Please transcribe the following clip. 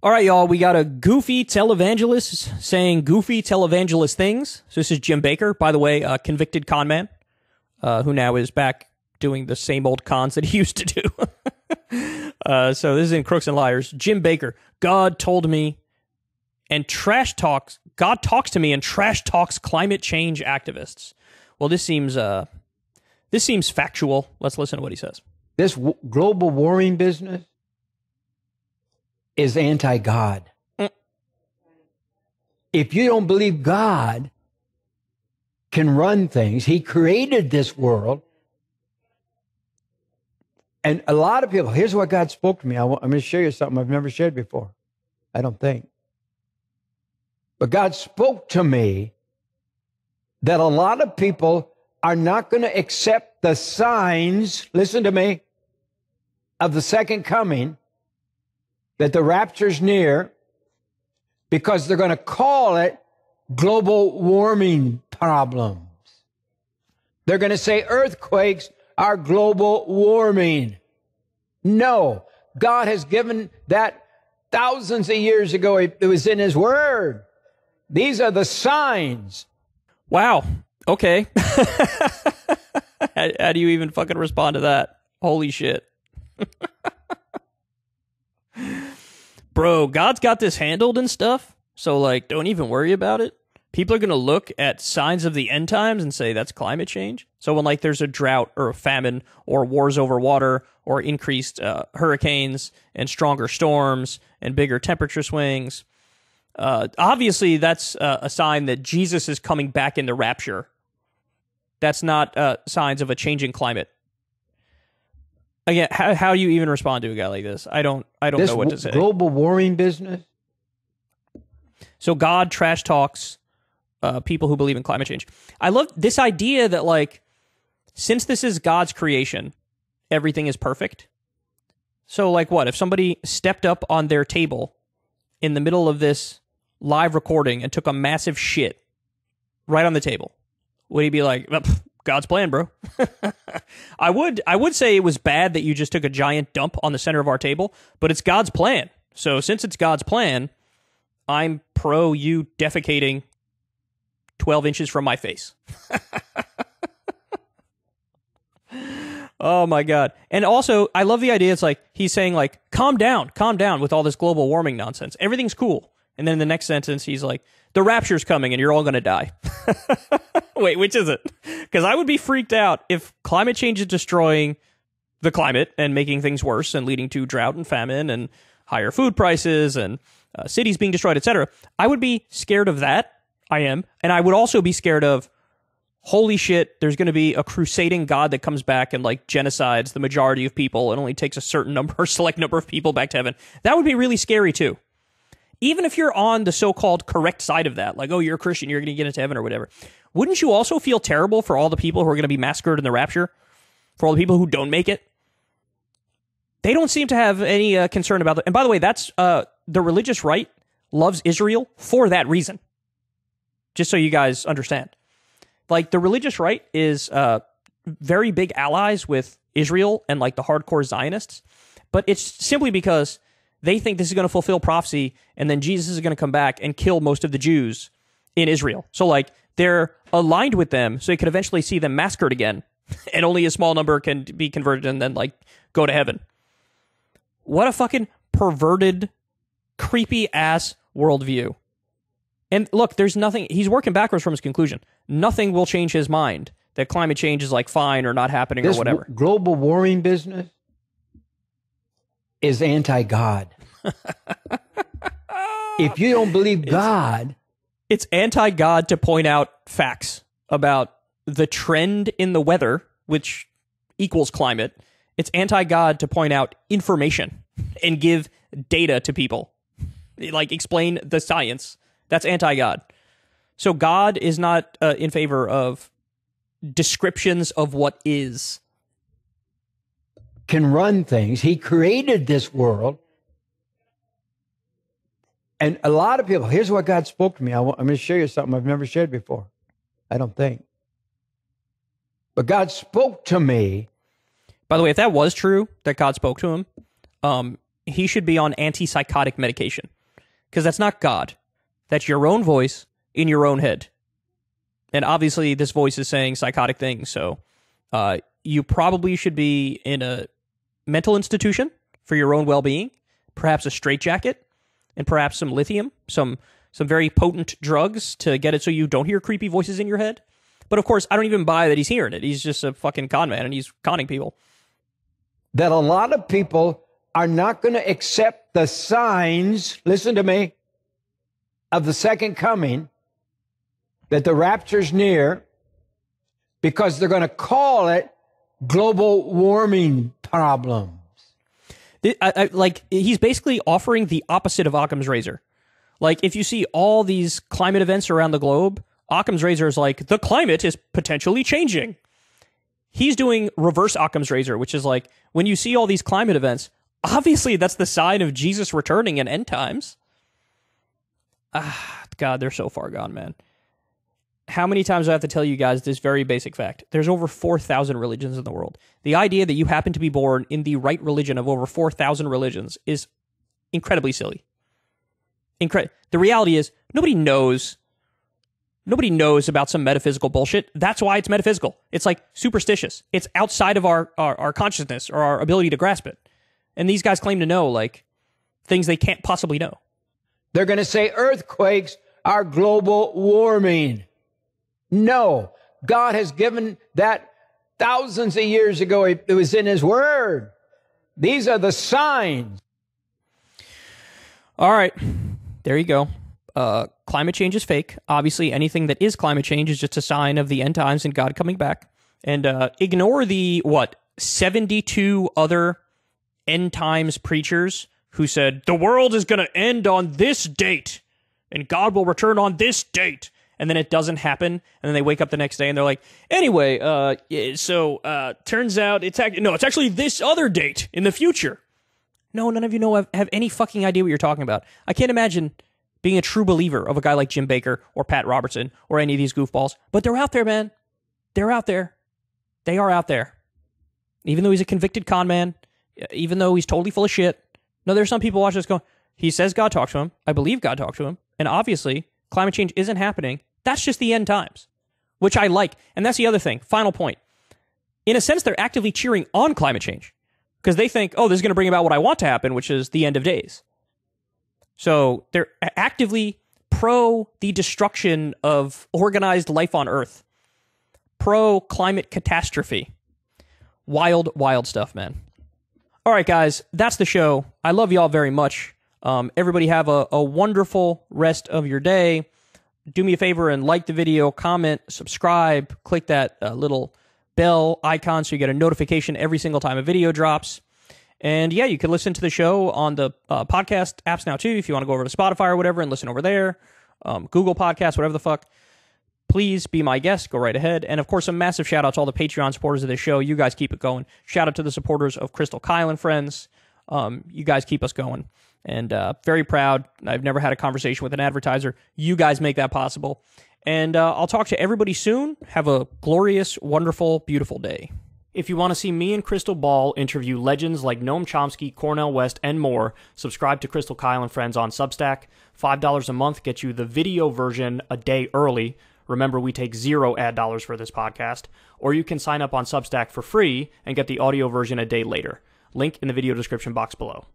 All right, y'all, we got a goofy televangelist saying goofy televangelist things. So this is Jim Bakker, by the way, a convicted con man, who now is back doing the same old cons that he used to do. So this is in Crooks and Liars. Jim Bakker, God told me and trash talks. God talks to me and trash talks climate change activists. Well, this seems factual. Let's listen to what he says. This global warming business is anti-God. If you don't believe God can run things, he created this world. And a lot of people, here's what God spoke to me. I'm going to share you something I've never shared before. I don't think. But God spoke to me that a lot of people are not going to accept the signs, listen to me, of the second coming, that the rapture's near, because they're going to call it global warming problems. They're going to say earthquakes are global warming. No, God has given that thousands of years ago. It was in his word. These are the signs. Wow. Okay. How do you even fucking respond to that? Holy shit. Bro, God's got this handled and stuff, so, like, don't even worry about it. People are going to look at signs of the end times and say that's climate change. So when, like, there's a drought or a famine or wars over water or increased hurricanes and stronger storms and bigger temperature swings, obviously that's a sign that Jesus is coming back in the rapture. That's not signs of a changing climate. Again, how do you even respond to a guy like this? I don't know what to say. Global warming business. So God trash talks people who believe in climate change. I love this idea that, like, since this is God's creation, everything is perfect. So, like, what if somebody stepped up on their table in the middle of this live recording and took a massive shit right on the table? Would he be like, God's plan, bro? I would say it was bad that you just took a giant dump on the center of our table, but it's God's plan. So since it's God's plan, I'm pro you defecating 12 inches from my face. Oh my God. And also, I love the idea. It's like, he's saying, like, calm down with all this global warming nonsense. Everything's cool. And then in the next sentence, he's like, the rapture's coming and you're all going to die. Wait, which is it? Because I would be freaked out if climate change is destroying the climate and making things worse and leading to drought and famine and higher food prices and cities being destroyed, etc. I would be scared of that. I am. And I would also be scared of, holy shit, there's going to be a crusading God that comes back and, like, genocides the majority of people and only takes a certain number, select number of people back to heaven. That would be really scary too. Even if you're on the so-called correct side of that, like, oh, you're a Christian, you're going to get into heaven or whatever, wouldn't you also feel terrible for all the people who are going to be massacred in the rapture? For all the people who don't make it? They don't seem to have any concern about that. And by the way, that's the religious right loves Israel for that reason. Just so you guys understand. Like, the religious right is very big allies with Israel and, like, the hardcore Zionists. But it's simply because they think this is going to fulfill prophecy, and then Jesus is going to come back and kill most of the Jews in Israel. So, like, they're aligned with them, so you could eventually see them massacred again, and only a small number can be converted and then, like, go to heaven. What a fucking perverted, creepy-ass worldview. And look, there's nothing, he's working backwards from his conclusion. Nothing will change his mind that climate change is, like, fine or not happening or whatever. Global warming business is anti-God. If you don't believe God... It's anti-God to point out facts about the trend in the weather, which equals climate. It's anti-God to point out information and give data to people. Like, explain the science. That's anti-God. So God is not in favor of descriptions of what is. Can run things. He created this world. And a lot of people, here's what God spoke to me. I'm going to share you something I've never shared before. I don't think. But God spoke to me. By the way, if that was true, that God spoke to him, he should be on antipsychotic medication. Because that's not God. That's your own voice in your own head. And obviously, this voice is saying psychotic things, so you probably should be in a mental institution for your own well-being, perhaps a straitjacket, and perhaps some lithium, some very potent drugs to get it so you don't hear creepy voices in your head. But of course, I don't even buy that he's hearing it. He's just a fucking con man, and he's conning people. That a lot of people are not going to accept the signs, listen to me, of the second coming, that the rapture's near, because they're going to call it global warming problems. Like, he's basically offering the opposite of Occam's razor. Like, if you see all these climate events around the globe, Occam's razor is like, the climate is potentially changing. He's doing reverse Occam's razor, which is like, when you see all these climate events, obviously that's the sign of Jesus returning in end times. God, they're so far gone, man. How many times do I have to tell you guys this very basic fact? There's over 4,000 religions in the world. The idea that you happen to be born in the right religion of over 4,000 religions is incredibly silly. The reality is, nobody knows about some metaphysical bullshit. That's why it's metaphysical. It's like superstitious. It's outside of our consciousness or our ability to grasp it. And these guys claim to know, like, things they can't possibly know. They're going to say earthquakes are global warming. No, God has given that thousands of years ago. It was in his word. These are the signs. All right, there you go. Climate change is fake. Obviously, anything that is climate change is just a sign of the end times and God coming back. And ignore the, 72 other end times preachers who said, the world is going to end on this date and God will return on this date. And then it doesn't happen, and then they wake up the next day and they're like, anyway, turns out it's actually this other date in the future. No, none of you have any fucking idea what you're talking about. I can't imagine being a true believer of a guy like Jim Bakker or Pat Robertson or any of these goofballs. But they're out there, man. They're out there. They are out there. Even though he's a convicted con man, even though he's totally full of shit. No, there's some people watching this going, he says God talked to him. I believe God talked to him. And obviously, climate change isn't happening. That's just the end times, which I like. And that's the other thing. Final point. In a sense, they're actively cheering on climate change because they think, oh, this is going to bring about what I want to happen, which is the end of days. So they're actively pro the destruction of organized life on Earth, pro climate catastrophe. Wild, wild stuff, man. All right, guys, that's the show. I love y'all very much. Everybody have a wonderful rest of your day. Do me a favor and like the video, comment, subscribe, click that little bell icon so you get a notification every single time a video drops. And yeah, you can listen to the show on the podcast apps now too if you want to go over to Spotify or whatever and listen over there. Google Podcasts, whatever the fuck. Please be my guest. Go right ahead. And of course, a massive shout out to all the Patreon supporters of this show. You guys keep it going. Shout out to the supporters of Crystal Kyle and Friends. You guys keep us going. And very proud. I've never had a conversation with an advertiser. You guys make that possible. And I'll talk to everybody soon. Have a glorious, wonderful, beautiful day. If you want to see me and Crystal Ball interview legends like Noam Chomsky, Cornel West, and more, subscribe to Crystal Kyle and Friends on Substack. $5 a month gets you the video version a day early. Remember, we take 0 ad dollars for this podcast. Or you can sign up on Substack for free and get the audio version a day later. Link in the video description box below.